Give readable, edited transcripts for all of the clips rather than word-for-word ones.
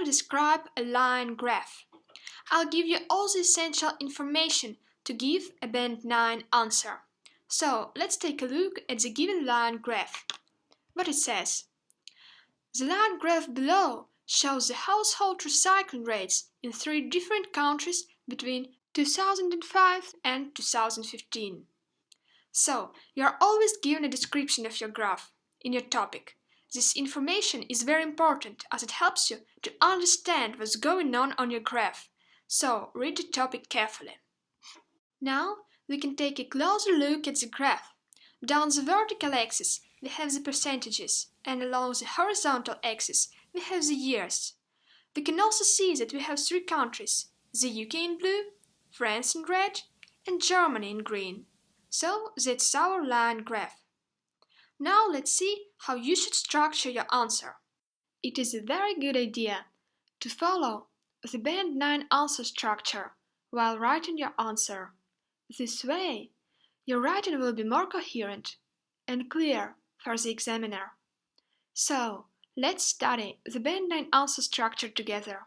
to describe a line graph. I'll give you all the essential information to give a Band 9 answer. So let's take a look at the given line graph. What it says. The line graph below shows the household recycling rates in 3 different countries between 2005 and 2015. So, you are always given a description of your graph in your topic. This information is very important as it helps you to understand what's going on your graph. So, read the topic carefully. Now, we can take a closer look at the graph. Down the vertical axis, we have the percentages, and along the horizontal axis, we have the years. We can also see that we have 3 countries, the UK in blue, France in red, and Germany in green. So that's our line graph. Now let's see how you should structure your answer. It is a very good idea to follow the Band 9 answer structure while writing your answer. This way, your writing will be more coherent and clear for the examiner. So, let's study the Band 9 answer structure together.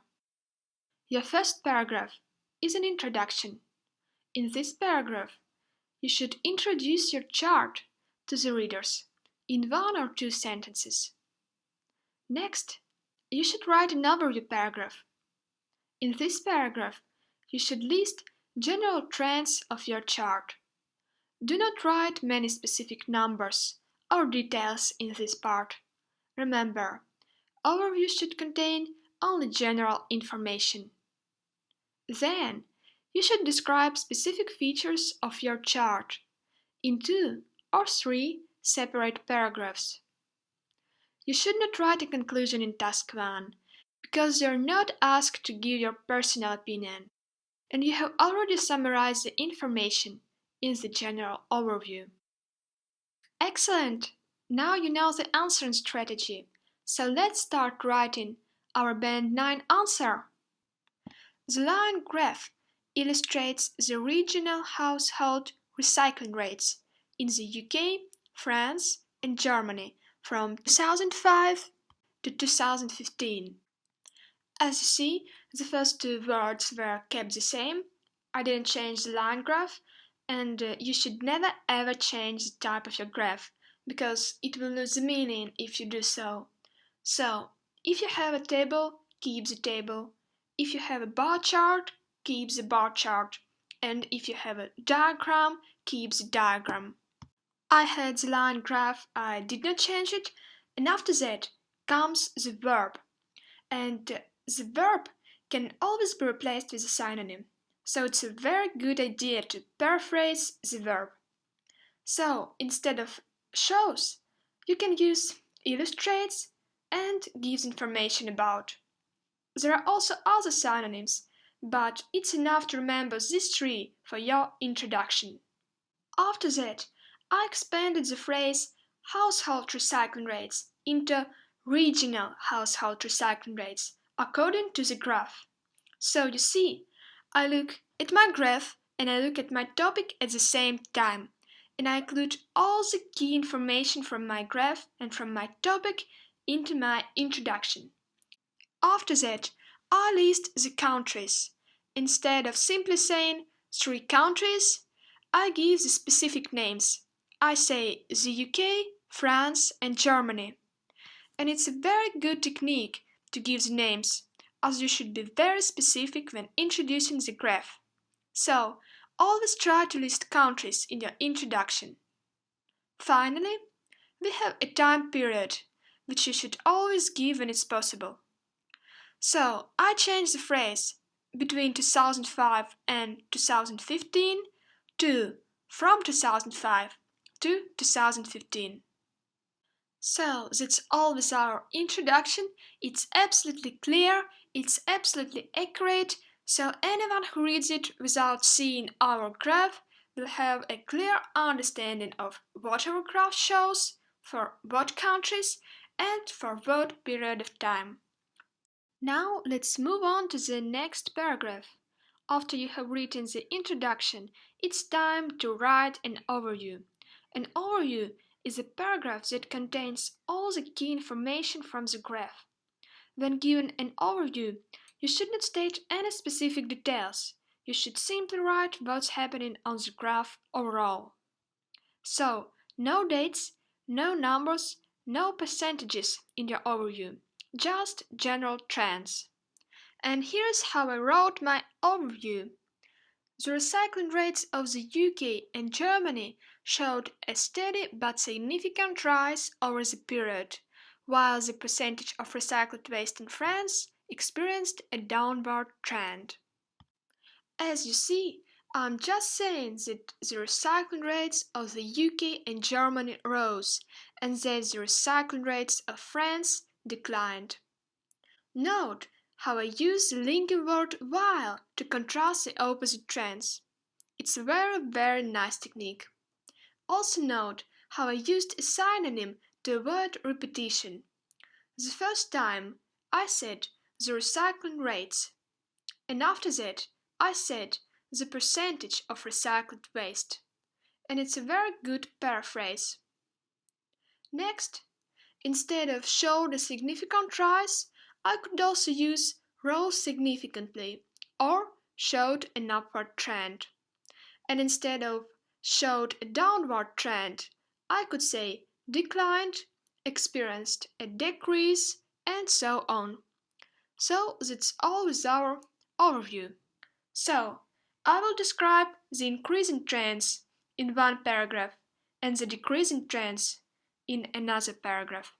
Your first paragraph is an introduction. In this paragraph, you should introduce your chart to the readers in 1 or 2 sentences. Next, you should write an overview paragraph. In this paragraph, you should list general trends of your chart. Do not write many specific numbers or details in this part. Remember, overview should contain only general information. Then, you should describe specific features of your chart in 2 or 3 separate paragraphs. You should not write a conclusion in task 1 because you are not asked to give your personal opinion, and you have already summarized the information in the general overview. Excellent! Now you know the answering strategy, so let's start writing our Band 9 answer. The line graph illustrates the regional household recycling rates in the UK, France, and Germany from 2005 to 2015. As you see, the first 2 words were kept the same. I didn't change the line graph, and you should never ever change the type of your graph because it will lose the meaning if you do so. So, if you have a table, keep the table. If you have a bar chart, keep the bar chart. And if you have a diagram, keep the diagram. I had the line graph, I did not change it, and after that comes the verb. And the verb can always be replaced with a synonym. So it's a very good idea to paraphrase the verb. So instead of shows, you can use illustrates and gives information about. There are also other synonyms, but it's enough to remember these 3 for your introduction. After that, I expanded the phrase household recycling rates into regional household recycling rates according to the graph. So you see, I look at my graph and I look at my topic at the same time, and I include all the key information from my graph and from my topic into my introduction. After that, I list the countries. Instead of simply saying 3 countries, I give the specific names. I say the UK, France, and Germany. And it's a very good technique to give the names, as you should be very specific when introducing the graph. So, always try to list countries in your introduction. Finally, we have a time period, which you should always give when it's possible. So, I changed the phrase between 2005 and 2015 to from 2005 to 2015. So, that's all with our introduction. It's absolutely clear, it's absolutely accurate, so anyone who reads it without seeing our graph will have a clear understanding of what our graph shows, for what countries, and for what period of time. Now let's move on to the next paragraph. After you have written the introduction, it's time to write an overview. An overview is a paragraph that contains all the key information from the graph. When given an overview, you should not state any specific details. You should simply write what's happening on the graph overall. So, no dates, no numbers, no percentages in your overview, just general trends. And here's how I wrote my overview. The recycling rates of the UK and Germany showed a steady but significant rise over the period, while the percentage of recycled waste in France experienced a downward trend. As you see, I'm just saying that the recycling rates of the UK and Germany rose, and that the recycling rates of France declined. Note how I use the linking word while to contrast the opposite trends. It's a very nice technique. Also note how I used a synonym to avoid repetition. The first time I said the recycling rates, and after that I said the percentage of recycled waste. And it's a very good paraphrase. Next, instead of showed a significant rise, I could also use rose significantly or showed an upward trend. And instead of showed a downward trend, I could say declined, experienced a decrease, and so on. So that's all with our overview. So, I will describe the increasing trends in one paragraph and the decreasing trends in another paragraph.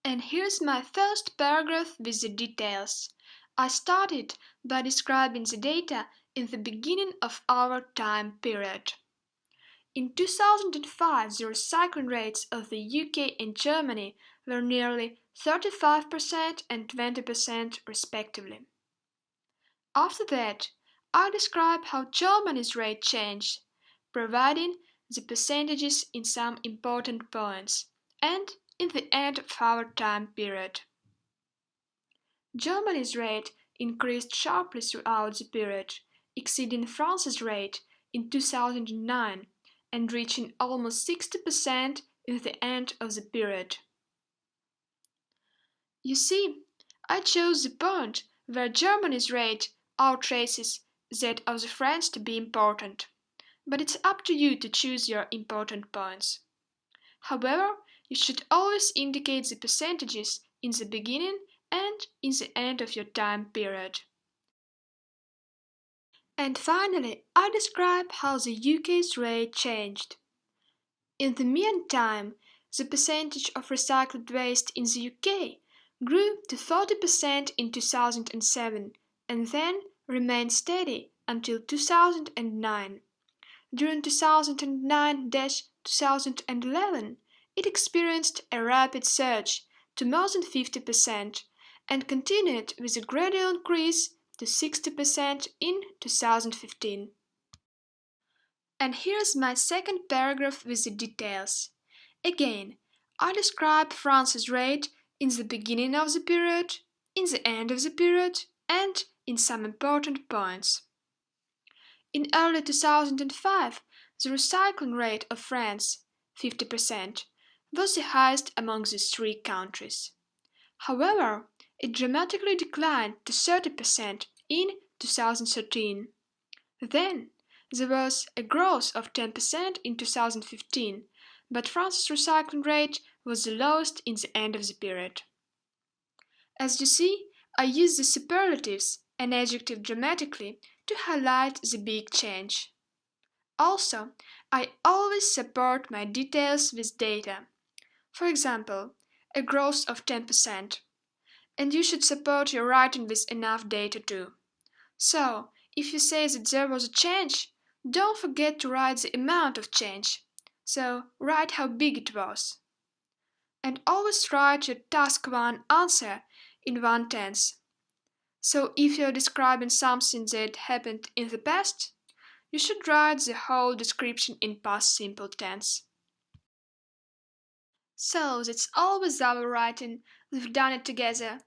And here's my first paragraph with the details. I started by describing the data in the beginning of our time period. In 2005, the recycling rates of the UK and Germany were nearly 35% and 20% respectively. After that, I describe how Germany's rate changed, providing the percentages in some important points, and in the end of our time period. Germany's rate increased sharply throughout the period, exceeding France's rate in 2009 and reaching almost 60% at the end of the period. You see, I chose the point where Germany's rate outraces that of the France to be important, but it's up to you to choose your important points. However, you should always indicate the percentages in the beginning and in the end of your time period. And finally, I describe how the UK's rate changed. In the meantime, the percentage of recycled waste in the UK grew to 40% in 2007 and then remained steady until 2009. During 2009-2011, it experienced a rapid surge to more than 50% and continued with a gradual increase to 60% in 2015. And here's my second paragraph with the details. Again, I describe France's rate in the beginning of the period, in the end of the period, and in some important points. In early 2005, the recycling rate of France, 50%, was the highest among the three countries. However, it dramatically declined to 30% in 2013. Then, there was a growth of 10% in 2015, but France's recycling rate was the lowest in the end of the period. As you see, I use the superlatives and adjective dramatically to highlight the big change. Also, I always support my details with data. For example, a growth of 10%. And you should support your writing with enough data too. So, if you say that there was a change, don't forget to write the amount of change. So, write how big it was. And always write your task 1 answer in one tense. So, if you're describing something that happened in the past, you should write the whole description in past simple tense. So, that's all with our writing. We've done it together.